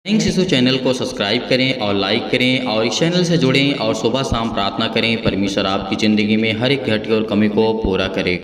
Thanks शिशु channel को subscribe करें और लाइक करें और इस चैनल से जुड़ें और सुबह शाम प्रार्थना करें। परमेश्वर आपकी ज़िंदगी में हर एक घटी और कमी को पूरा करे।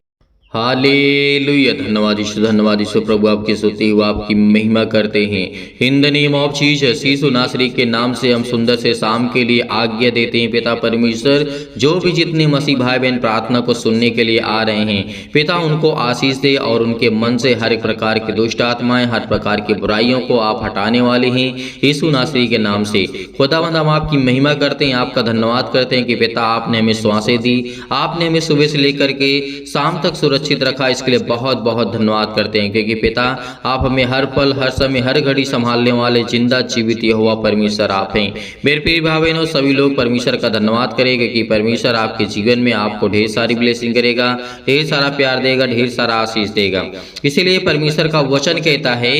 हालेलुया। धन्यवाद यीशु प्रभु, आपकी स्तुति हो, आपकी महिमा करते हैं। In the name of Jesus, Yeshu नासरी के नाम से हम सुंदर से शाम के लिए आज्ञा देते हैं। पिता परमेश्वर, जो भी जितने मसीह भाई बहन प्रार्थना को सुनने के लिए आ रहे हैं, पिता उनको आशीष दे और उनके मन से हर एक प्रकार की दुष्ट आत्माएं, हर प्रकार की बुराइयों को आप हटाने वाले हैं यीशु नासरी के नाम से। खुदावंद, हम आपकी महिमा करते हैं, आपका धन्यवाद करते हैं कि पिता आपने हमें श्वासें दी, आपने हमें सुबह से लेकर के शाम तक सुरक्षित रखा। इसके लिए बहुत बहुत धन्यवाद करते हैं, क्योंकि पिता आप हमें हर पल, हर समय, हर घड़ी संभालने वाले जिंदा जीवित यहोवा परमेश्वर आप हैं। मेरे प्रिय भाई बहनों, सभी लोग परमेश्वर का धन्यवाद करेंगे कि परमेश्वर आपके जीवन में आपको ढेर सारी ब्लेसिंग करेगा, ढेर सारा प्यार देगा, ढेर सारा आशीष देगा। इसीलिए परमेश्वर का वचन कहता है,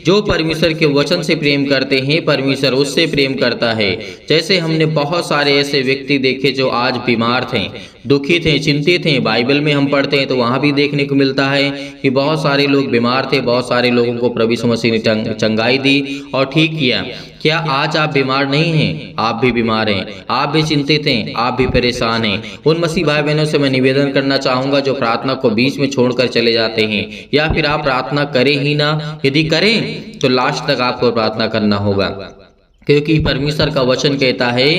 जो परमेश्वर के वचन से प्रेम करते हैं परमेश्वर उससे प्रेम करता है। जैसे हमने बहुत सारे ऐसे व्यक्ति देखे जो आज बीमार थे, दुखी थे, चिंतित थे। बाइबल में हम पढ़ते हैं तो वहाँ भी देखने को मिलता है कि बहुत सारे लोग बीमार थे, बहुत सारे लोगों को प्रभु यीशु मसीह ने चंगाई दी और ठीक किया। क्या आज आप बीमार नहीं हैं? आप भी बीमार हैं, आप भी चिंतित हैं, आप भी परेशान हैं। उन मसीह भाई बहनों से मैं निवेदन करना चाहूँगा जो प्रार्थना को बीच में छोड़कर चले जाते हैं, या फिर आप प्रार्थना करें ही ना, यदि करें तो लास्ट तक आपको प्रार्थना करना होगा, क्योंकि परमेश्वर का वचन कहता है,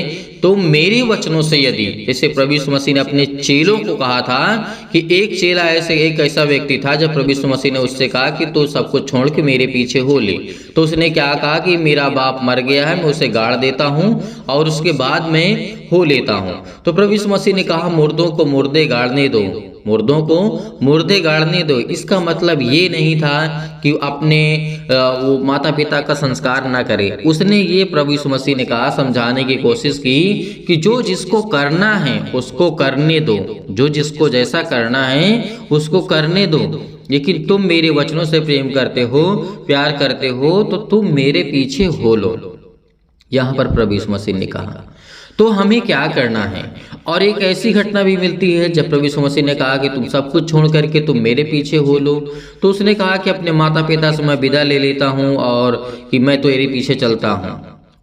तो मेरे वचनों से यदि, जैसे प्रभु यीशु मसीह ने अपने चेलों को कहा था कि एक चेला एक ऐसा व्यक्ति था, जब प्रभु यीशु मसीह ने उससे कहा कि तू सब कुछ छोड़ के मेरे पीछे हो ले, तो उसने क्या कहा कि मेरा बाप मर गया है, मैं उसे गाड़ देता हूँ और उसके बाद मैं हो लेता हूँ। तो प्रभु यीशु मसीह ने कहा, मुर्दों को मुर्दे गाड़ने दो, मुर्दों को मुर्दे गाड़ने दो। इसका मतलब ये नहीं था कि अपने वो माता पिता का संस्कार ना करे। उसने ये प्रभु यीशु मसीह ने कहा, समझाने की कोशिश की कि जो जिसको करना है उसको करने दो, जो जिसको जैसा करना है उसको करने दो, लेकिन तुम मेरे वचनों से प्रेम करते हो, प्यार करते हो, तो तुम मेरे पीछे हो लो। यहाँ पर प्रभु यीशु मसीह ने कहा। तो हमें क्या करना है? और एक ऐसी घटना भी मिलती है जब प्रभु यीशु मसीह ने कहा कि तुम सब कुछ छोड़ करके तुम मेरे पीछे हो लो, तो उसने कहा कि अपने माता पिता से मैं विदा ले लेता हूँ और कि मैं तो तेरे पीछे चलता हूँ।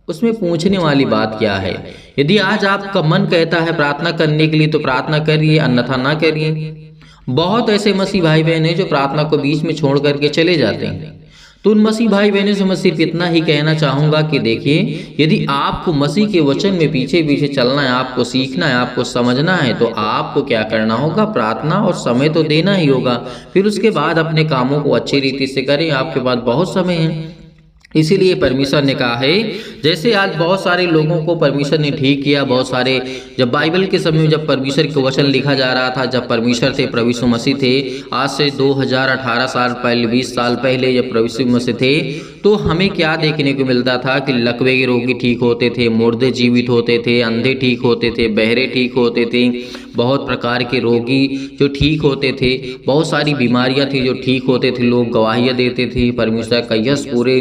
उसमें पूछने वाली बात क्या है? यदि आज आपका मन कहता है प्रार्थना करने के लिए तो प्रार्थना करिए, अन्यथा ना करिए। बहुत ऐसे मसीह भाई बहन हैं जो प्रार्थना को बीच में छोड़ करके चले जाते हैं। तो उन मसीह भाई बहनों से मैं सिर्फ इतना ही कहना चाहूँगा कि देखिए, यदि आपको मसीह के वचन में पीछे पीछे चलना है, आपको सीखना है, आपको समझना है, तो आपको क्या करना होगा? प्रार्थना और समय तो देना ही होगा। फिर उसके बाद अपने कामों को अच्छी रीति से करें, आपके पास बहुत समय है। इसीलिए परमेश्वर ने कहा है, जैसे आज बहुत सारे लोगों को परमेश्वर ने ठीक किया, बहुत सारे, जब बाइबल के समय में जब परमेश्वर के वचन लिखा जा रहा था, जब परमेश्वर थे, प्रभु यीशु मसीह थे, आज से 2018 साल पहले, 20 साल पहले जब प्रभु यीशु मसीह थे, तो हमें क्या देखने को मिलता था कि लकवे के रोगी ठीक होते थे, मुर्दे जीवित होते थे, अंधे ठीक होते थे, बहरे ठीक होते थे, बहुत प्रकार के रोगी जो ठीक होते थे, बहुत सारी बीमारियां थी जो ठीक होते थे, लोग गवाहियाँ देते थे। परमेश्वर का यश पूरे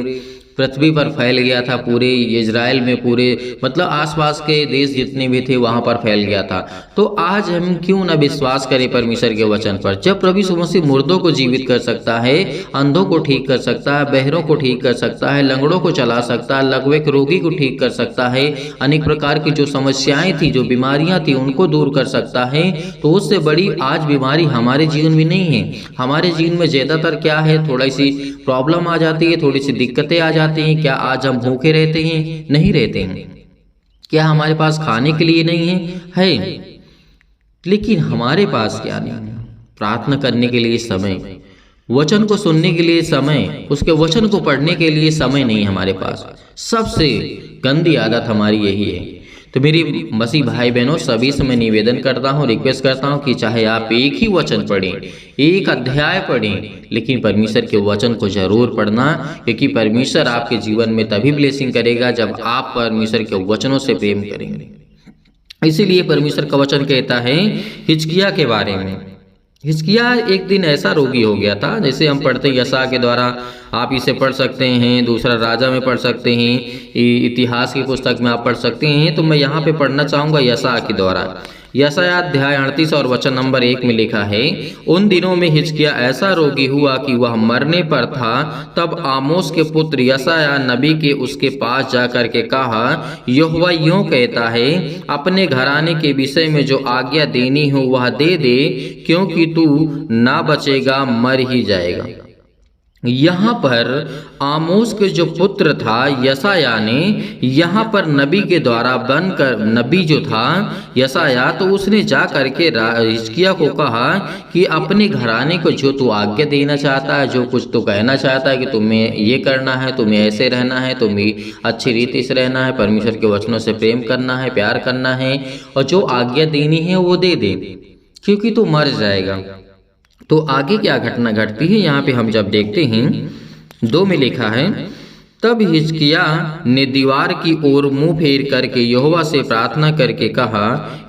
पृथ्वी पर फैल गया था, पूरे इजराइल में, पूरे मतलब आसपास के देश जितने भी थे वहाँ पर फैल गया था। तो आज हम क्यों न विश्वास करें परमेश्वर के वचन पर? जब प्रभु यीशु मसीह मुर्दों को जीवित कर सकता है, अंधों को ठीक कर सकता है, बहरों को ठीक कर सकता है, लंगड़ों को चला सकता है, लकवे के रोगी को ठीक कर सकता है, अनेक प्रकार की जो समस्याएं थी, जो बीमारियां थी, उनको दूर कर सकता है, तो उससे बड़ी आज बीमारी हमारे जीवन में नहीं है। हमारे जीवन में ज़्यादातर क्या है? थोड़ी सी प्रॉब्लम आ जाती है, थोड़ी सी दिक्कतें आ जाती हैं। क्या आज हम भूखे रहते हैं? नहीं रहते हैं। क्या हमारे पास खाने के लिए नहीं है? लेकिन हमारे पास क्या नहीं है? प्रार्थना करने के लिए समय, वचन को सुनने के लिए समय, उसके वचन को पढ़ने के लिए समय नहीं हमारे पास। सबसे गंदी आदत हमारी यही है। तो मेरी मसीह भाई बहनों, सभी से मैं निवेदन करता हूँ, रिक्वेस्ट करता हूँ कि चाहे आप एक ही वचन पढ़ें, एक अध्याय पढ़ें, लेकिन परमेश्वर के वचन को जरूर पढ़ना, क्योंकि परमेश्वर आपके जीवन में तभी ब्लेसिंग करेगा जब आप परमेश्वर के वचनों से प्रेम करेंगे। इसीलिए परमेश्वर का वचन कहता है हिजकिय्याह के बारे में। हिजकिय्याह एक दिन ऐसा रोगी हो गया था, जैसे हम पढ़ते हैं यशायाह के द्वारा, आप इसे पढ़ सकते हैं, दूसरा राजा में पढ़ सकते हैं, इतिहास की पुस्तक में आप पढ़ सकते हैं। तो मैं यहाँ पे पढ़ना चाहूँगा यशायाह के द्वारा। यशायाह अध्याय 38 और वचन नंबर 1 में लिखा है, उन दिनों में हिजकिय्याह ऐसा रोगी हुआ कि वह मरने पर था। तब आमोस के पुत्र यशायाह नबी के उसके पास जाकर के कहा, यहोवा यूं कहता है, अपने घराने के विषय में जो आज्ञा देनी हो वह दे दे, क्योंकि तू ना बचेगा, मर ही जाएगा। यहाँ पर आमोस के जो पुत्र था यशायाह ने यहाँ पर नबी के द्वारा बनकर, नबी जो था यशायाह, तो उसने जा करके हिजकिय्याह को कहा कि अपने घराने को जो तू आज्ञा देना चाहता है, जो कुछ तू कहना चाहता है कि तुम्हें ये करना है, तुम्हें ऐसे रहना है, तुम्हें अच्छी रीति से रहना है, परमेश्वर के वचनों से प्रेम करना है, प्यार करना है, और जो आज्ञा देनी है वो दे दे, क्योंकि तू मर जाएगा। तो आगे क्या घटना घटती है यहाँ पे हम जब देखते हैं 2 में लिखा है, तब हिजकिय्याह ने दीवार की ओर मुंह फेर करके यहोवा से प्रार्थना करके कहा,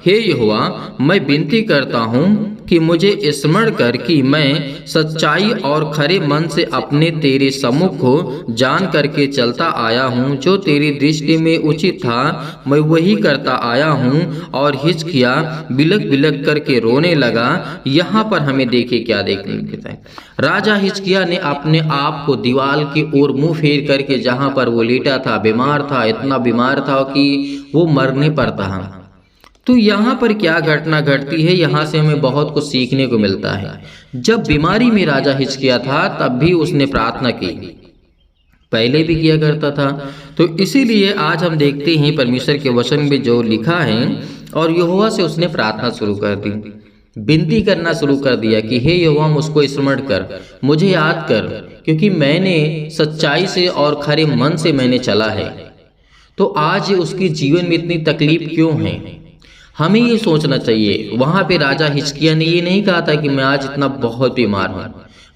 हे यहोवा, मैं विनती करता हूँ कि मुझे स्मरण कर कि मैं सच्चाई और खरे मन से अपने तेरे सम्मुख को जान करके चलता आया हूँ। जो तेरी दृष्टि में उचित था मैं वही करता आया हूँ। और हिजकिय्याह बिलक बिलक करके रोने लगा। यहाँ पर हमें देखिए क्या देखने मिलता है, राजा हिजकिय्याह ने अपने आप को दीवार की ओर मुंह फेर करके, जहाँ पर वो लेटा था, बीमार था, इतना बीमार था कि वो मरने पर था। तो यहाँ पर क्या घटना घटती है, यहाँ से हमें बहुत कुछ सीखने को मिलता है। जब बीमारी में राजा हिजकिय्याह था तब भी उसने प्रार्थना की, पहले भी किया करता था। तो इसीलिए आज हम देखते हैं परमेश्वर के वचन में जो लिखा है, और यहोवा से उसने प्रार्थना शुरू कर दी, विनती करना शुरू कर दिया कि हे यहोवा, मुझको स्मरण कर, मुझे याद कर, क्योंकि मैंने सच्चाई से और खरे मन से मैंने चला है। तो आज उसके जीवन में इतनी तकलीफ क्यों है, हमें ये सोचना चाहिए। वहाँ पे राजा हिजकिय्याह ने ये नहीं कहा था कि मैं आज इतना बहुत बीमार हूँ,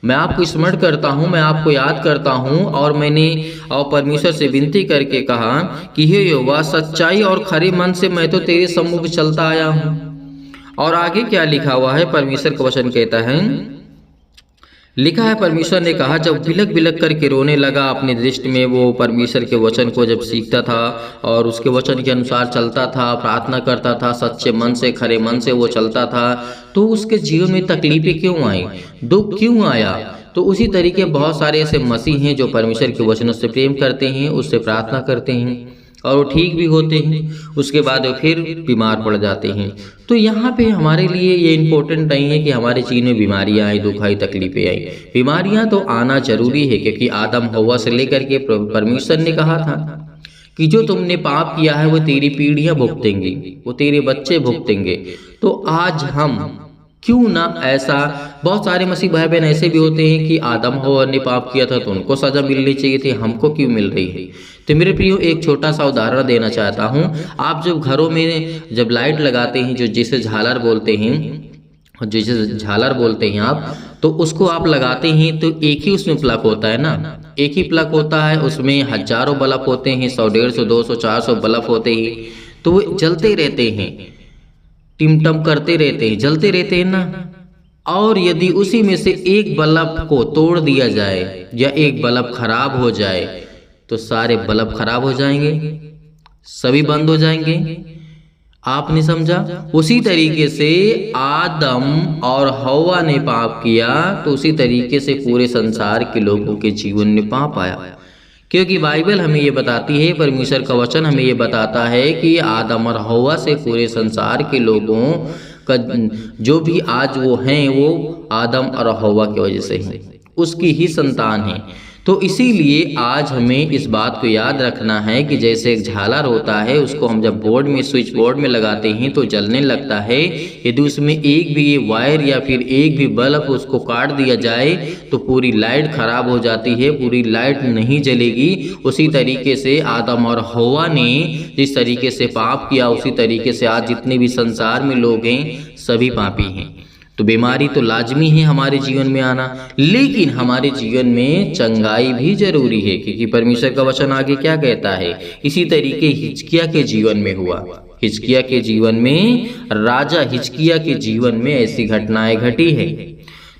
मैं आपको स्मरण करता हूँ, मैं आपको याद करता हूँ, और मैंने और परमेश्वर से विनती करके कहा कि हे यहोवा, सच्चाई और खरे मन से मैं तो तेरे सम्मुख चलता आया हूँ। और आगे क्या लिखा हुआ है, परमेश्वर का वचन कहता है, लिखा है, परमेश्वर ने कहा, जब बिलक बिलक करके रोने लगा अपनी दृष्टि में, वो परमेश्वर के वचन को जब सीखता था और उसके वचन के अनुसार चलता था, प्रार्थना करता था, सच्चे मन से, खरे मन से वो चलता था, तो उसके जीवन में तकलीफें क्यों आई, दुख क्यों आया। तो उसी तरीके बहुत सारे ऐसे मसीह हैं जो परमेश्वर के वचनों से प्रेम करते हैं, उससे प्रार्थना करते हैं, और वो ठीक भी होते हैं, उसके बाद वो फिर बीमार पड़ जाते हैं। तो यहाँ पे हमारे लिए ये इम्पोर्टेंट नहीं है कि हमारे जीवन में बीमारियाँ आई, दुख आई, तकलीफें आई। बीमारियाँ तो आना जरूरी है, क्योंकि आदम हव्वा से लेकर के परमेश्वर ने कहा था कि जो तुमने पाप किया है वो तेरी पीढ़ियाँ भुगतेंगी, वो तेरे बच्चे भुगतेंगे। तो आज हम क्यों ना ऐसा, बहुत सारे मसीह भाई बहन ऐसे भी होते हैं कि आदम हव्वा ने पाप किया था तो उनको सजा मिलनी चाहिए थी, हमको क्यों मिल रही है। तो मेरे प्रियो, एक छोटा सा उदाहरण देना चाहता हूँ। आप जब घरों में जब लाइट लगाते हैं, जो जिसे झालर बोलते हैं, जिसे झालर बोलते हैं आप, तो उसको आप लगाते हैं तो एक ही उसमें प्लग होता है ना, एक ही प्लग होता है, उसमें हजारों बल्ब होते हैं, 100, 150, 200, 400 बल्ब होते हैं, तो वो जलते रहते हैं, टिमटम करते रहते हैं, जलते रहते हैं ना। और यदि उसी में से एक बल्ब को तोड़ दिया जाए या एक बल्ब खराब हो जाए तो सारे बल्ब खराब हो जाएंगे, सभी बंद हो जाएंगे। आपने समझा? उसी तरीके से आदम और हव्वा ने पाप किया, तो उसी तरीके से पूरे संसार के लोगों के जीवन में पाप आया। क्योंकि बाइबल हमें ये बताती है, परमेश्वर का वचन हमें ये बताता है कि आदम और हव्वा से पूरे संसार के लोगों का जो भी आज वो हैं, वो आदम और हव्वा की वजह से हैं, उसकी ही संतान है। तो इसीलिए आज हमें इस बात को याद रखना है कि जैसे एक झालर होता है, उसको हम जब बोर्ड में, स्विच बोर्ड में लगाते हैं तो जलने लगता है। यदि उसमें एक भी वायर या फिर एक भी बल्ब उसको काट दिया जाए तो पूरी लाइट खराब हो जाती है, पूरी लाइट नहीं जलेगी। उसी तरीके से आदम और हव्वा ने जिस तरीके से पाप किया, उसी तरीके से आज जितने भी संसार में लोग हैं सभी पापी हैं। तो बीमारी तो लाजमी है हमारे जीवन में आना, लेकिन हमारे जीवन में चंगाई भी जरूरी है, क्योंकि परमेश्वर का वचन आगे क्या कहता है। इसी तरीके हिजकिय्याह के जीवन में हुआ, हिजकिय्याह के जीवन में, राजा हिजकिय्याह के जीवन में ऐसी घटनाएं घटी है।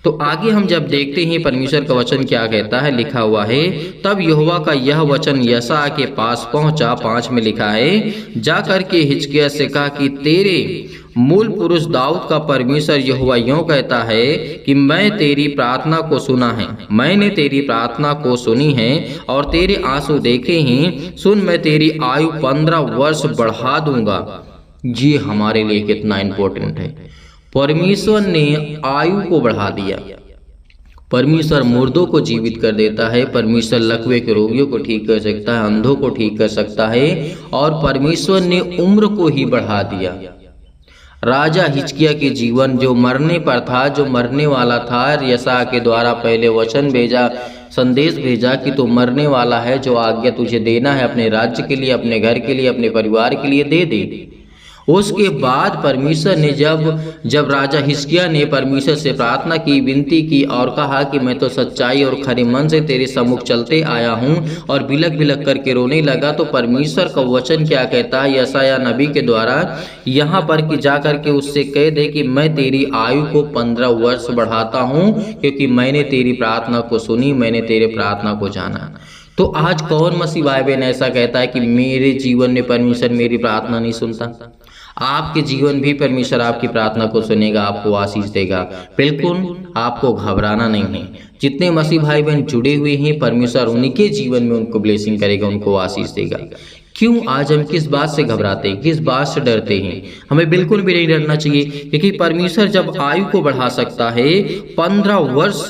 तो आगे हम जब देखते हैं परमेश्वर का वचन क्या कहता है, लिखा हुआ है, तब यहोवा का यह वचन यशायाह के पास पहुंचा। 5 में लिखा है, जा करके हिजकिय्याह से कहा कि तेरे मूल पुरुष दाऊद का परमेश्वर यहोवा यूं कहता है कि मैं तेरी प्रार्थना को सुना है, मैंने तेरी प्रार्थना को सुनी है और तेरे आंसू देखे हैं। सुन, मैं तेरी आयु 15 वर्ष बढ़ा दूंगा। ये हमारे लिए कितना इंपॉर्टेंट है। परमेश्वर ने आयु को बढ़ा दिया। परमेश्वर मुर्दों को जीवित कर देता है, परमेश्वर लकवे के रोगियों को ठीक कर सकता है, अंधों को ठीक कर सकता है, और परमेश्वर ने उम्र को ही बढ़ा दिया। राजा हिजकिय्याह के जीवन जो मरने पर था, जो मरने वाला था, यशायाह के द्वारा पहले वचन भेजा, संदेश भेजा कि तू मरने वाला है, जो आज्ञा तुझे देना है अपने राज्य के लिए, अपने घर के लिए, अपने परिवार के लिए दे दे। उसके बाद परमेश्वर ने जब राजा हिजकिय्याह ने परमेश्वर से प्रार्थना की, विनती की और कहा कि मैं तो सच्चाई और खरे मन से तेरे सम्मुख चलते आया हूँ, और बिलक बिलक करके रोने लगा, तो परमेश्वर का वचन क्या कहता है यशायाह नबी के द्वारा यहाँ पर कि जा करके उससे कह दे कि मैं तेरी आयु को 15 वर्ष बढ़ाता हूँ, क्योंकि मैंने तेरी प्रार्थना को सुनी, मैंने तेरे प्रार्थना को जाना। तो आज कौन मसीह भाई बहन ऐसा कहता है कि मेरे जीवन में परमेश्वर मेरी प्रार्थना नहीं सुनता? आपके जीवन भी परमेश्वर आपकी प्रार्थना को सुनेगा, आपको आशीष देगा। बिल्कुल आपको घबराना नहीं है। जितने मसीह भाई बहन जुड़े हुए हैं, परमेश्वर उनके जीवन में उनको ब्लेसिंग करेगा, उनको आशीष देगा। क्यों आज हम किस बात से घबराते हैं, किस बात से डरते हैं? हमें बिल्कुल भी नहीं डरना चाहिए, क्योंकि परमेश्वर जब आयु को बढ़ा सकता है, 15 वर्ष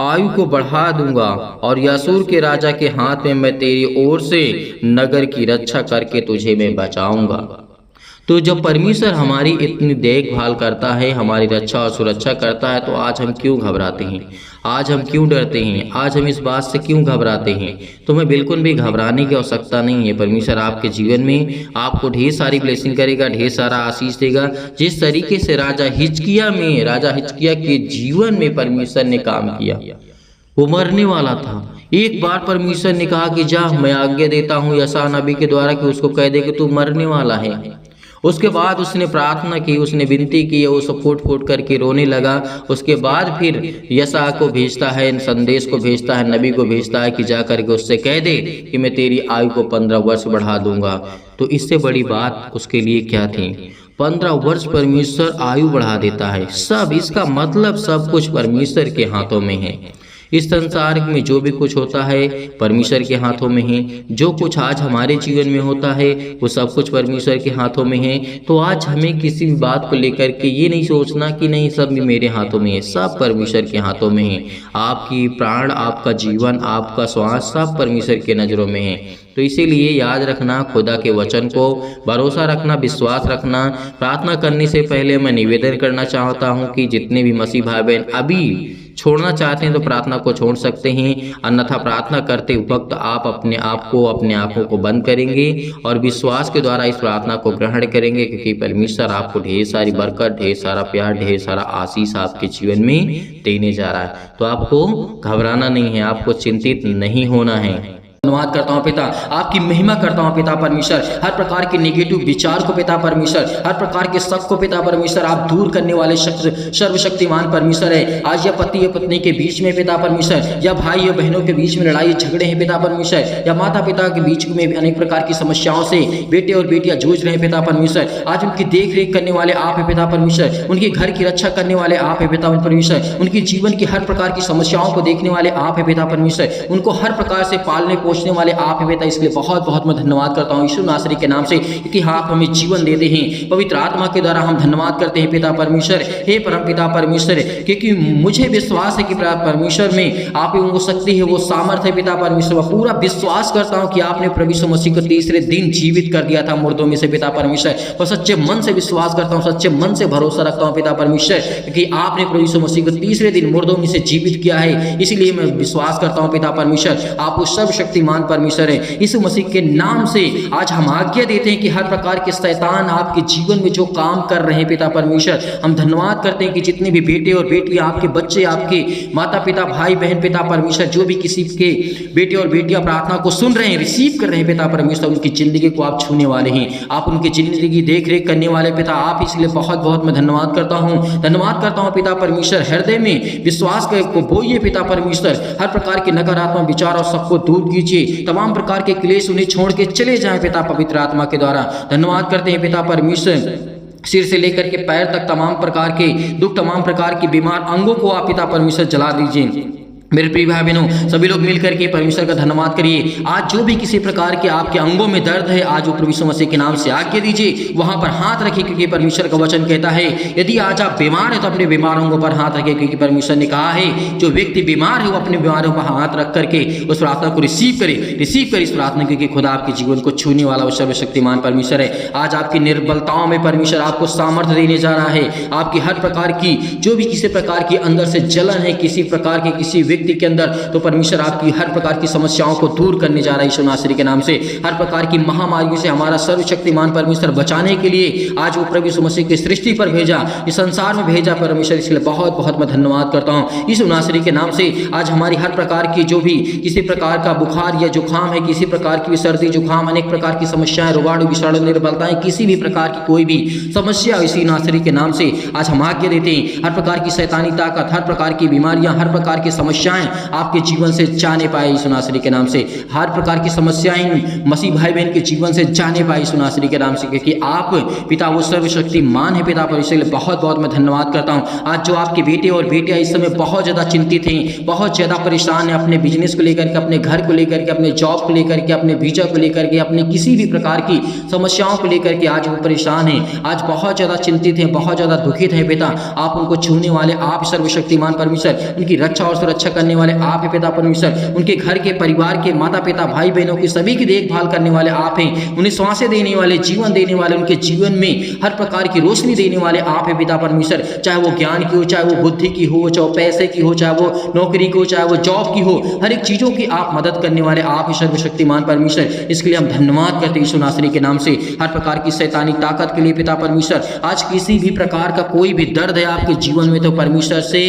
आयु को बढ़ा दूंगा, और यासूर के राजा के हाथ में मैं तेरी ओर से नगर की रक्षा करके तुझे मैं बचाऊंगा। तो जब परमेश्वर हमारी इतनी देखभाल करता है, हमारी रक्षा और सुरक्षा करता है, तो आज हम क्यों घबराते हैं? आज हम क्यों डरते हैं? आज हम इस बात से क्यों घबराते हैं? तो हमें बिल्कुल भी घबराने की आवश्यकता नहीं है। परमेश्वर आपके जीवन में आपको ढेर सारी ब्लेसिंग करेगा, ढेर सारा आशीष देगा। जिस तरीके से राजा हिजकिय्याह के जीवन में परमेश्वर ने काम किया, वो मरने वाला था। एक बार परमेश्वर ने कहा कि जा, मैं आज्ञा देता हूँ यशायाह नबी के द्वारा कि उसको कह दे कि तू मरने वाला है। उसके बाद उसने प्रार्थना की, उसने विनती की, वो सब फूट फूट करके रोने लगा। उसके बाद फिर यशायाह को भेजता है, संदेश को भेजता है, नबी को भेजता है कि जा करके उससे कह दे कि मैं तेरी आयु को 15 वर्ष बढ़ा दूंगा। तो इससे बड़ी बात उसके लिए क्या थी? 15 वर्ष परमेश्वर आयु बढ़ा देता है। सब इसका मतलब सब कुछ परमेश्वर के हाथों में है। इस संसार में जो भी कुछ होता है परमेश्वर के हाथों में है। जो कुछ आज हमारे जीवन में होता है वो सब कुछ परमेश्वर के हाथों में है। तो आज हमें किसी भी बात को लेकर के ये नहीं सोचना कि नहीं सब मेरे हाथों में है, सब परमेश्वर के हाथों में है। आपकी प्राण, आपका जीवन, आपका श्वास सब परमेश्वर के नज़रों में है। तो इसीलिए याद रखना, खुदा के वचन को भरोसा रखना, विश्वास रखना। प्रार्थना करने से पहले मैं निवेदन करना चाहता हूँ कि जितने भी मसीह भाई बहन अभी छोड़ना चाहते हैं तो प्रार्थना को छोड़ सकते हैं, अन्यथा प्रार्थना करते वक्त आप अपने आंखों को बंद करेंगे और विश्वास के द्वारा इस प्रार्थना को ग्रहण करेंगे, क्योंकि परमेश्वर आपको ढेर सारी बरकत, ढेर सारा प्यार, ढेर सारा आशीष आपके जीवन में देने जा रहा है। तो आपको घबराना नहीं है, आपको चिंतित नहीं होना है। धन्यवाद करता हूँ पिता, आपकी महिमा करता हूँ पिता परमेश्वर। हर प्रकार के नेगेटिव विचार को पिता परमेश्वर, हर प्रकार के शक को पिता परमेश्वर आप दूर करने वाले सर्वशक्तिमान परमेश्वर है। आज या पति या पत्नी के बीच में पिता परमेश्वर, या भाई या बहनों के बीच में लड़ाई झगड़े हैं पिता परमेश्वर, या माता पिता के बीच में अनेक प्रकार की समस्याओं से बेटे और बेटियां जूझ रहे हैं पिता परमेश्वर, आज उनकी देख रेख करने वाले आप है पिता परमेश्वर, उनके घर की रक्षा करने वाले आप है पिता परमेश्वर, उनकी जीवन की हर प्रकार की समस्याओं को देखने वाले आप है पिता परमेश्वर, उनको हर प्रकार से पालने पोषने वाले आप है पिता। इसके लिए बहुत बहुत मैं धन्यवाद करता हूँ यीशु नासरी के नाम से, क्योंकि आप हमें जीवन देते हैं। पवित्र आत्मा के द्वारा हम धन्यवाद करते हैं पिता परमेश्वर। हे परम पिता परमेश्वर, क्योंकि मुझे विश्वास है कि परमेश्वर में आप वो शक्ति है, वो सामर्थ्य है पिता परमेश्वर। पूरा विश्वास करता हूँ कि आपने प्रभु यीशु मसीह को तीसरे दिन जीवित कर दिया था मुर्दों में से पिता परमेश्वर, और सच्चे मन से विश्वास करता हूँ, सच्चे मन से भरोसा रखता हूँ पिता परमेश्वर, क्योंकि आपने प्रभु यीशु मसीह को तीसरे दिन मुर्दों में से जीवित किया है। इसीलिए मैं विश्वास करता हूँ पिता परमेश्वर, आप उस सर्वशक्तिमान सर्वशक्तिमान परमेश्वर है, यीशु मसीह के नाम से आज हम आज्ञा देते हैं कि हर प्रकार के शैतान आपके जीवन में जो काम कर रहे हैं पिता परमेश्वर, हम धन्यवाद करते हैं कि जितने भी बेटे और बेटियां, आपके बच्चे, आपके माता पिता, भाई बहन पिता परमेश्वर, जो भी किसी के बेटे और बेटियां प्रार्थना को सुन रहे हैं, रिसीव कर रहे हैं पिता परमेश्वर, उनकी जिंदगी को आप छूने वाले हैं, आप उनकी जिंदगी देख रेख करने वाले पिता आप, इसलिए बहुत बहुत मैं धन्यवाद करता हूँ। धन्यवाद करता हूँ पिता परमेश्वर। हृदय में विश्वास को बोइए पिता परमेश्वर, हर प्रकार के नकारात्मक विचार और सबको दूर कीजिए, तमाम प्रकार के क्लेश उन्हें छोड़ के चले जाएं पिता पवित्र आत्मा के द्वारा। धन्यवाद करते हैं पिता परमेश्वर, सिर से लेकर के पैर तक तमाम प्रकार के दुख, तमाम प्रकार के बीमार अंगों को आप पिता परमेश्वर जला दीजिए। मेरे प्रिय भाई बहनों, सभी लोग मिलकर के परमेश्वर का धन्यवाद करिए। आज जो भी किसी प्रकार के आपके अंगों में दर्द है, आज वो प्रभु यीशु मसीह के नाम से आज्ञा दीजिए, वहां पर हाथ रखिए, क्योंकि परमेश्वर का वचन कहता है यदि आज आप बीमार हैं तो अपने बीमार अंगों पर हाथ रखिए, क्योंकि परमेश्वर ने कहा है जो व्यक्ति बीमार है वो अपने बीमारों पर हाथ रख करके उस प्रार्थना को रिसीव करे इस प्रार्थना, क्योंकि खुदा आपके जीवन को छूने वाला वो सर्वशक्तिमान परमेश्वर है। आज आपकी निर्बलताओं में परमेश्वर आपको सामर्थ्य देने जा रहा है। आपकी हर प्रकार की जो भी किसी प्रकार की अंदर से जलन है, किसी प्रकार के किसी व्यक्ति के अंदर, तो परमेश्वर आपकी हर प्रकार की समस्याओं को दूर करने जा रहा है यीशु नासरी के नाम से। हर प्रकार की महामारियों से हमारा सर्वशक्तिमान परमेश्वर बचाने के लिए आज वो प्रभु यीशु मसीह की सृष्टि पर भेजा, इस संसार में भेजा परमेश्वर, इसलिए बहुत बहुत मैं धन्यवाद करता हूँ यीशु नासरी के नाम से। आज हमारी हर प्रकार की जो भी किसी प्रकार का बुखार या जुकाम है, किसी प्रकार की सर्दी जुकाम, अनेक प्रकार की समस्याएं, रोगाणु विषाणु निर्बलताएं, किसी भी प्रकार की कोई भी समस्या इसी नासरी के नाम से आज हम आज्ञा देते हैं। हर प्रकार की शैतानी ताकत, हर प्रकार की बीमारियां, हर प्रकार की समस्याएं आपके जीवन से जाने पाए यीशु नासरी के नाम से। हर प्रकार की समस्याएं मसीह भाई बहन के जीवन से जाने पाए यीशु नासरी के नाम से, क्योंकि आप पिता वो सर्वशक्तिमान है पिता परमेश्वर। इसलिए बहुत बहुत मैं धन्यवाद करता हूं। आज जो आपके बेटे और बेटियां इस समय बहुत ज़्यादा चिंतित हैं, बहुत ज़्यादा परेशान हैं, अपने बिजनेस को लेकर के, अपने घर को लेकर के, अपने जॉब को लेकर के, अपने वीजा को लेकर के, अपने किसी भी प्रकार की समस्याओं को लेकर के आज वो परेशान हैं, आज बहुत ज़्यादा चिंतित हैं, बहुत ज़्यादा दुखित हैं पिता। आप उनको छूने वाले आप सर्वशक्तिमान परमेश्वर, उनकी रक्षा और सुरक्षा करने वाले आप है पिता परमेश्वर। उनके घर के परिवार के माता पिता भाई बहनों की सभी की देखभाल करने वाले आप हैं। उन्हें सांसें देने वाले, जीवन देने वाले, उनके जीवन में हर प्रकार की रोशनी देने वाले आप है पिता परमेश्वर। चाहे वो ज्ञान की हो, चाहे वो बुद्धि की हो, चाहे वो पैसे की हो, चाहे वो नौकरी की हो, चाहे वो जॉब की हो, हर एक चीज़ों की आप मदद करने वाले आप है सर्वशक्तिमान परमेश्वर। इसके लिए हम धन्यवाद करते हैं यीशु नासरी के नाम से। हर प्रकार की शैतानी ताकत के लिए पिता परमेश्वर, आज किसी भी प्रकार का कोई भी दर्द है आपके जीवन में तो परमेश्वर से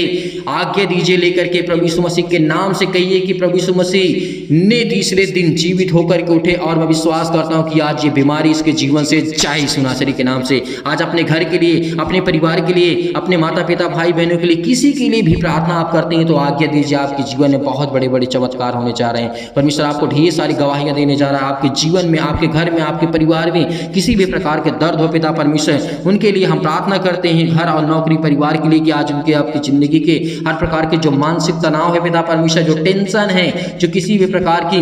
आज्ञा दीजिए लेकर के प्रभु यीशु मसीह के नाम से कहिए कि प्रभु यीशु मसीह ने तीसरे दिन जीवित होकर के उठे, और मैं विश्वास करता हूं कि आज ये बीमारी इसके जीवन से जाए यीशु नासरी के नाम से। आज अपने घर के लिए, अपने परिवार के लिए, अपने माता पिता भाई बहनों के लिए, किसी के लिए भी प्रार्थना आप करते हैं तो आज्ञा दीजिए, आपके जीवन में बहुत बड़े बड़े चमत्कार होने जा रहे हैं। परमेश्वर आपको ढेर सारी गवाहियां देने जा रहा है। आपके जीवन में, आपके घर में, आपके परिवार में किसी भी प्रकार के दर्द हो पिता परमेश्वर, उनके लिए हम प्रार्थना करते हैं। घर और नौकरी परिवार के लिए कि आज उनके आपकी जिंदगी के हर प्रकार के जो मानसिक तनाव है पिता परमेश्वर, जो टेंशन है, जो किसी भी प्रकार की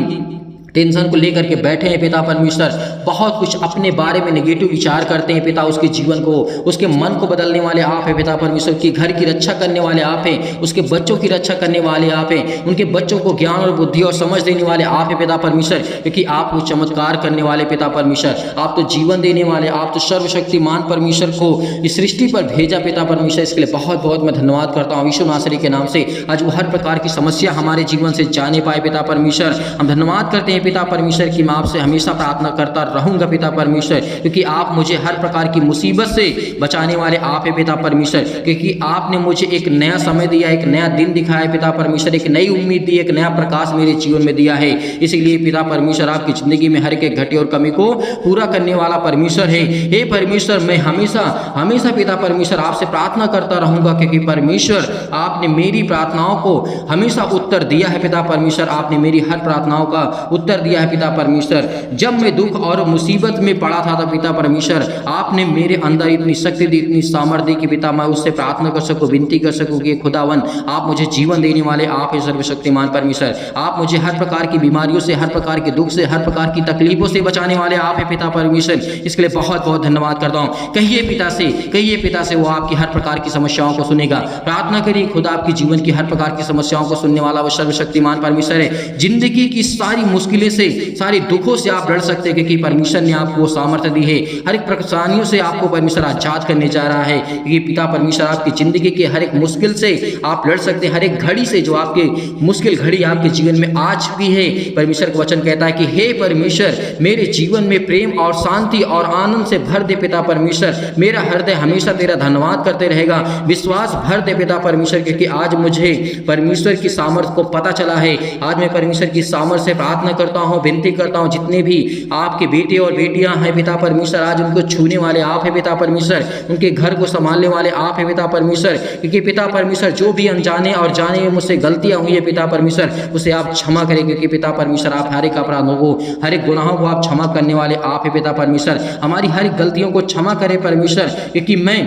टेंशन को लेकर के बैठे हैं पिता परमेश्वर, बहुत कुछ अपने बारे में नेगेटिव विचार करते हैं पिता, उसके जीवन को, उसके मन को बदलने वाले आप हैं पिता परमेश्वर। की घर की रक्षा करने वाले आप हैं, उसके बच्चों की रक्षा करने वाले आप हैं, उनके बच्चों को ज्ञान और बुद्धि और समझ देने वाले आप हैं पिता परमेश्वर, क्योंकि आप वो चमत्कार करने वाले पिता परमेश्वर, आप तो जीवन देने वाले, आप तो सर्वशक्तिमान परमेश्वर को इस सृष्टि पर भेजा पिता परमेश्वर। इसके लिए बहुत बहुत मैं धन्यवाद करता हूँ यीशु नासरी के नाम से। आज वो हर प्रकार की समस्या हमारे जीवन से जाने पाए पिता परमेश्वर। हम धन्यवाद करते हैं पिता परमेश्वर की मैं आपसे हमेशा प्रार्थना करता रहूंगा पिता परमेश्वर, क्योंकि आप मुझे हर प्रकार की मुसीबत से बचाने वाले आप है पिता परमेश्वर, क्योंकि आपने मुझे एक नया समय दिया, एक नया दिन दिखाया पिता परमेश्वर, एक नई उम्मीद दी, एक नया प्रकाश मेरे जीवन में दिया है। इसीलिए पिता परमेश्वर आपकी जिंदगी में हर एक घटी और कमी को पूरा करने वाला परमेश्वर है। हे परमेश्वर, मैं हमेशा हमेशा पिता परमेश्वर आपसे प्रार्थना करता रहूंगा, क्योंकि परमेश्वर आपने मेरी प्रार्थनाओं को हमेशा उत्तर दिया है पिता परमेश्वर। आपने मेरी हर प्रार्थनाओं का उत्तर दिया है पिता परमेश्वर। जब मैं दुख और मुसीबत में पड़ा था तो पिता परमेश्वर आपने मेरे अंदर इतनी शक्ति दी, इतनी सामर्थ्य दी कि पिता मैं उससे प्रार्थना कर सकूं, विनती कर सकूं कि खुदावन आप मुझे जीवन देने वाले आप हैं सर्वशक्तिमान परमेश्वर। आप मुझे हर प्रकार की बीमारियों से, हर प्रकार के दुख से, हर प्रकार की तकलीफों से बचाने वाले आप हैं पिता परमेश्वर। इसके लिए बहुत बहुत धन्यवाद करता हूँ। कहिए पिता से वो आपकी हर प्रकार की समस्याओं को सुनेगा। प्रार्थना करिए, खुदा आपकी जीवन की हर प्रकार की समस्याओं को सुनने वाला वो सर्वशक्तिमान परमेश्वर है। जिंदगी की सारी मुश्किलें मुश्किलें से, सारे दुखों से आप लड़ सकते हैं, क्योंकि परमेश्वर ने आपको सामर्थ्य दी है। हर एक परेशानियों से आपको परमेश्वर आजाद करने जा रहा है, क्योंकि पिता परमेश्वर आपकी जिंदगी के हर एक मुश्किल से आप लड़ सकते हैं। हर एक घड़ी से, जो आपके मुश्किल घड़ी आपके जीवन में आज भी है, परमेश्वर का वचन कहता है कि हे परमेश्वर, मेरे जीवन में प्रेम और शांति और आनंद से भर दे पिता परमेश्वर। मेरा हृदय हमेशा तेरा धन्यवाद करते रहेगा। विश्वास भर दे पिता परमेश्वर, क्योंकि आज मुझे परमेश्वर की सामर्थ्य को पता चला है। आज मैं परमेश्वर की सामर्थ्य से प्रार्थना करता हूँ, विनती करता हूँ, जितने भी आपके बेटे और बेटियां हैं पिता परमेश्वर, आज उनको छूने वाले आप है पिता परमेश्वर, उनके घर को संभालने वाले आप है पिता परमेश्वर, क्योंकि पिता परमेश्वर जो भी अनजाने और जाने में मुझसे गलतियां हुई है पिता परमेश्वर, उसे आप क्षमा करें, क्योंकि पिता परमेश्वर आप हर एक अपराधों को, हर एक गुनाहों को आप क्षमा करने वाले आप है पिता परमेश्वर। हमारी हर एक गलतियों को क्षमा करें परमेश्वर, क्योंकि मैं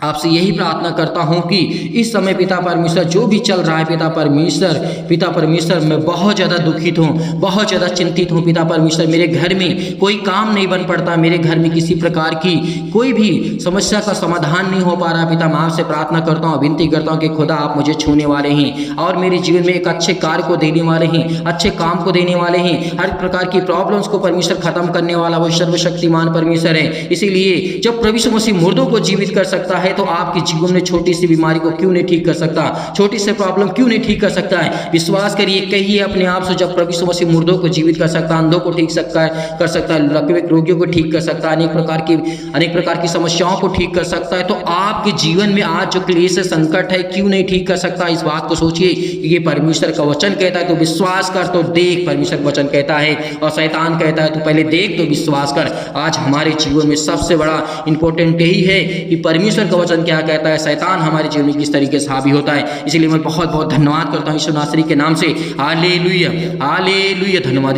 आपसे यही प्रार्थना करता हूं कि इस समय पिता परमेश्वर जो भी चल रहा है पिता परमेश्वर मैं बहुत ज़्यादा दुखित हूं, बहुत ज़्यादा चिंतित हूं पिता परमेश्वर। मेरे घर में कोई काम नहीं बन पड़ता, मेरे घर में किसी प्रकार की कोई भी समस्या का समाधान नहीं हो पा रहा पिता। मैं आपसे प्रार्थना करता हूं, विनती करता हूं कि खुदा आप मुझे छूने वाले हैं और मेरे जीवन में एक अच्छे कार्य को देने वाले हैं, अच्छे काम को देने वाले हैं। हर प्रकार की प्रॉब्लम्स को परमेश्वर खत्म करने वाला वो सर्वशक्तिमान परमेश्वर है। इसीलिए जब प्रभु यीशु मसीह मुर्दों को जीवित कर सकता है, तो आपके जीवन में छोटी सी बीमारी को क्यों नहीं ठीक कर सकता, छोटी सी प्रॉब्लम क्यों नहीं ठीक कर सकता है। विश्वास करिए, कहिए अपने आप से, जब प्रभु यीशु मसीह मुर्दों को जीवित कर सकता है, अंधों को ठीक कर सकता है, लकवे रोगियों को ठीक कर सकता है, अनेक प्रकार की समस्याओं को ठीक कर सकता है, तो आपके जीवन में आज जो क्लेश संकट है क्यों नहीं ठीक कर सकता। इस बात को सोचिए, ये परमेश्वर का वचन कहता है तो विश्वास कर, तो देख। परमेश्वर का वचन कहता है और शैतान कहता है तो पहले देख तो विश्वास कर। आज हमारे जीवन में सबसे बड़ा इंपॉर्टेंट यही है कि परमेश्वर का वचन क्या कहता है, शैतान हमारे जीवन में किस तरीके से हावी होता है। इसलिए मैं बहुत बहुत धन्यवाद करता हूँ यीशु नासरी के नाम से। Hallelujah, hallelujah. धन्यवाद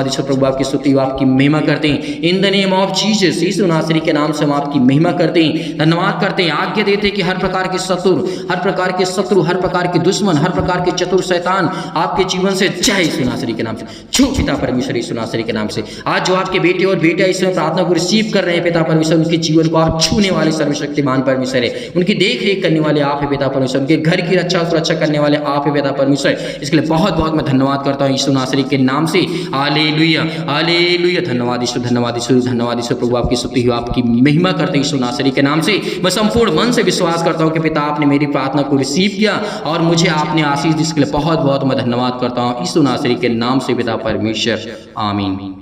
यीशु, प्रभु आपकी स्तुति, आपकी महिमा करते हैं। In the name of Jesus, Yeshu नासरी के नाम से हम आपकी महिमा करते हैं, धन्यवाद करते हैं, आज्ञा देते हैं कि हर प्रकार के शत्रु, हर प्रकार के दुश्मन, हर प्रकार के चतुर शैतान आपके जीवन से जाए यीशु नासरी के नाम से। छू पिता परमेश्वर यीशु नासरी के नाम से। आज जो आपके बेटे और बेटियां इसमें प्रार्थना को रिसीव कर रहे हैं पिता परमेश्वर, उनके जीवन को आप छूने वाले सर्वशक्तिमान परमेश्वर है। उनकी देख रेख करने वाले आप है पिता परमेश्वर, उनके घर की रक्षा सुरक्षा करने वाले आप है पिता परमेश्वर। इसके लिए बहुत बहुत मैं धन्यवाद करता हूँ यीशु नासरी के नाम से। Hallelujah, hallelujah. धन्यवाद यीशु, धन्यवाद यीशु, धन्यवाद यीशु। प्रभु आपकी स्तुति हो, आपकी महिमा करते हैं यीशु नासरी के नाम से। मैं संपूर्ण मन से विश्वास करता हूँ कि पिता आपने मेरी प्रार्थना को रिसीव किया और मुझे आपने आशीष दी। इसके लिए बहुत बहुत मैं धन्यवाद करता हूँ यीशु नासरी के नाम से पिता परमेश्वर। आमीन।